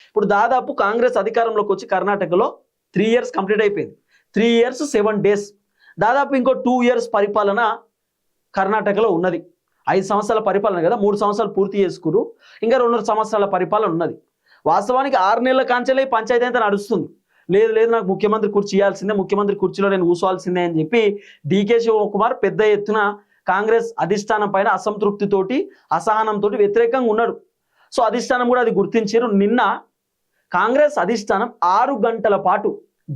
ఇప్పుడు దాదాపు కాంగ్రెస్ అధికారంలోకి వచ్చి కర్ణాటకలో 3 ఇయర్స్ కంప్లీట్ అయిపోయింది. 3 ఇయర్స్ 7 డేస్. దాదాపు ఇంకో 2 ఇయర్స్ పరిపాలన కర్ణాటకలో ఉన్నది. 5 సంవత్సరాల పరిపాలన కదా, 3 సంవత్సరాలు పూర్తి చేసుకురు, ఇంకా 2 సంవత్సరాల పరిపాలన ఉన్నది. వాస్తవానికి 6 నెలల కాంచెలే పంచాయతీ అంతా నడుస్తుంది. లేదు లేదు నాకు ముఖ్యమంత్రి కుర్చీ ఇవ్వాల్సిందే, ముఖ్యమంత్రి కుర్చీలో నేను కూర్చోవాల్సిందే అని చెప్పి డీకే శివకుమార్ పెద్ద ఎత్తున కాంగ్రెస్ అధిష్టానం పైన అసంతృప్తితోటి అసహనంతో వ్యతిరేకంగా ఉన్నాడు. సో అధిష్టానం కూడా అది గుర్తించారు. నిన్న కాంగ్రెస్ అధిష్టానం 6 గంటల పాటు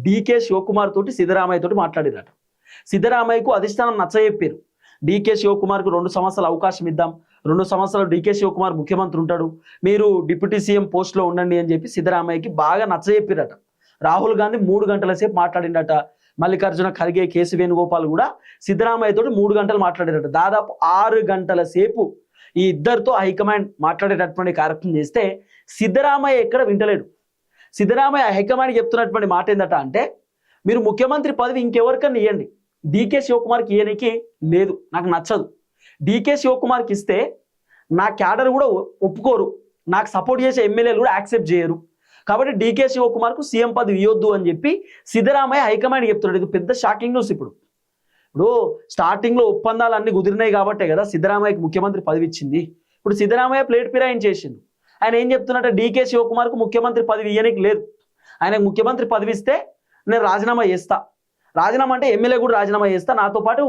డీకే శివకుమార్ తోటి సిద్ధరామయ్య తోటి మాట్లాడిరట. సిద్ధరామయ్యకు అధిష్టానం నచ్చజెప్పారు. డీకే శివకుమార్కు 2 సంవత్సరాల అవకాశం ఇద్దాం, 2 సంవత్సరాలు డీకే శివకుమార్ ముఖ్యమంత్రి ఉంటాడు, మీరు డిప్యూటీ సీఎం పోస్ట్లో ఉండండి అని చెప్పి సిద్ధరామయ్యకి బాగా నచ్చజెప్పారట. రాహుల్ గాంధీ 3 గంటల సేపు మాట్లాడిండట. మల్లికార్జున ఖర్గే, కేసీ వేణుగోపాల్ కూడా సిద్ధరామయ్య తోటి 3 గంటలు మాట్లాడారట. దాదాపు 6 గంటల సేపు ఈ ఇద్దరితో హైకమాండ్ మాట్లాడేటటువంటి కార్యక్రమం చేస్తే సిద్ధరామయ్య ఎక్కడ వింటలేడు. సిద్ధరామయ్య హైకమాండ్ చెప్తున్నటువంటి మాట ఏందట అంటే, మీరు ముఖ్యమంత్రి పదవి ఇంకెవరికన్నా ఇవ్వండి, డీకే శివకుమార్కి ఇయ్యనికి లేదు, నాకు నచ్చదు. డీకే శివకుమార్కి ఇస్తే నా క్యాడర్ కూడా ఒప్పుకోరు, నాకు సపోర్ట్ చేసే ఎమ్మెల్యేలు కూడా యాక్సెప్ట్ చేయరు, కాబట్టి డీకే శివకుమార్కు సీఎం పదవి ఇవ్వద్దు అని చెప్పి సిద్ధరామయ్య హైకమాండ్ చెప్తున్నాడు. ఇది పెద్ద షాకింగ్ న్యూస్. ఇప్పుడు స్టార్టింగ్లో ఒప్పందాలు అన్ని కుదిరినాయి కాబట్టే కదా సిద్ధరామయ్యకి ముఖ్యమంత్రి పదవి ఇచ్చింది. ఇప్పుడు సిద్ధరామయ్య ప్లేట్ ఫిరాయించేసిండు. ఆయన ఏం చెప్తున్నట్టే, డీకే శివకుమార్కు ముఖ్యమంత్రి పదవి ఇయ్యనికి లేదు, ఆయనకు ముఖ్యమంత్రి పదవి ఇస్తే నేను రాజీనామా చేస్తా, రాజీనామా అంటే ఎమ్మెల్యే కూడా రాజీనామా చేస్తా, నాతో పాటు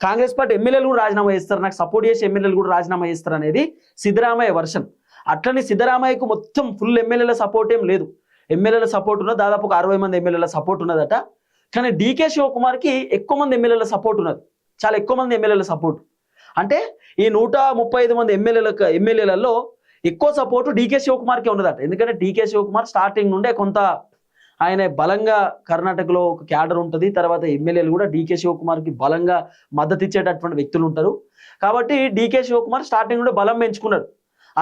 కాంగ్రెస్ పార్టీ ఎమ్మెల్యేలు కూడా రాజీనామా చేస్తారు, నాకు సపోర్ట్ చేసే ఎమ్మెల్యేలు కూడా రాజీనామా చేస్తారు అనేది సిద్ధరామయ్య వర్షన్. అట్లనే సిద్ధరామయ్యకు మొత్తం ఫుల్ ఎమ్మెల్యేల సపోర్ట్ ఏం లేదు, ఎమ్మెల్యేల సపోర్ట్ ఉన్నది, దాదాపు 60 మంది ఎమ్మెల్యేల సపోర్ట్ ఉన్నదట. కానీ డీకే శివకుమార్కి ఎక్కువ మంది ఎమ్మెల్యేల సపోర్ట్ ఉన్నది, చాలా ఎక్కువ మంది ఎమ్మెల్యేల సపోర్ట్. అంటే ఈ 135 మంది ఎమ్మెల్యేలలో ఎక్కువ సపోర్టు డీకే శివకుమార్కే ఉన్నదట. ఎందుకంటే డీకే శివకుమార్ స్టార్టింగ్ నుండే కొంత ఆయన బలంగా కర్ణాటకలో ఒక క్యాడర్ ఉంటుంది, తర్వాత ఎమ్మెల్యేలు కూడా డీకే శివకుమార్కి బలంగా మద్దతు ఇచ్చేటటువంటి వ్యక్తులు ఉంటారు. కాబట్టి డీకే శివకుమార్ స్టార్టింగ్ నుండే బలం పెంచుకున్నాడు.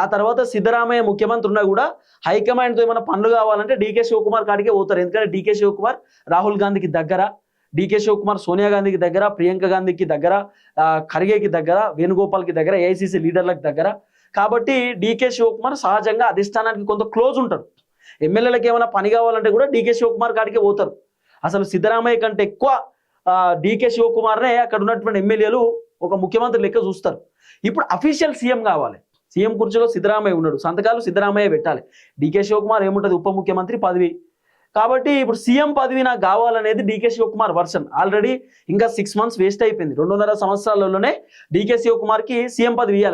ఆ తర్వాత సిద్ధరామయ్య ముఖ్యమంత్రి ఉన్నా కూడా హైకమాండ్తో ఏమైనా పనులు కావాలంటే డీకే శివకుమార్ కాడికే పోతారు. ఎందుకంటే డీకే శివకుమార్ రాహుల్ గాంధీకి దగ్గర, డీకే శివకుమార్ సోనియా గాంధీకి దగ్గర, ప్రియాంక గాంధీకి దగ్గర, ఖర్గేకి దగ్గర, వేణుగోపాల్కి దగ్గర, ఏఐసీసీ లీడర్లకు దగ్గర. కాబట్టి డీకే శివకుమార్ సహజంగా అధిష్టానానికి కొంత క్లోజ్ ఉంటాడు. ఎమ్మెల్యేలకు ఏమైనా పని కావాలంటే కూడా డీకే శివకుమార్ కాడికే పోతారు. అసలు సిద్ధరామయ్య కంటే ఎక్కువ డీకే శివకుమార్నే అక్కడ ఉన్నటువంటి ఎమ్మెల్యేలు ఒక ముఖ్యమంత్రి లెక్క చూస్తారు. ఇప్పుడు అఫీషియల్ సీఎం కావాలి, సీఎం కుర్చీలో సిద్ధరామయ్య ఉన్నాడు, సంతకాలు సిద్ధరామయ్య పెట్టాలి. డీకే శివకుమార్ ఏముంటుంది, ఉప ముఖ్యమంత్రి పదవి. కాబట్టి ఇప్పుడు సీఎం పదవి నాకు కావాలనేది డీకే శివకుమార్ వర్షన్. ఆల్రెడీ ఇంకా 6 మంత్స్ వేస్ట్ అయిపోయింది, 2.5 సంవత్సరాలలోనే డీకే శివకుమార్కి సీఎం పదవి ఇవ్వాలి.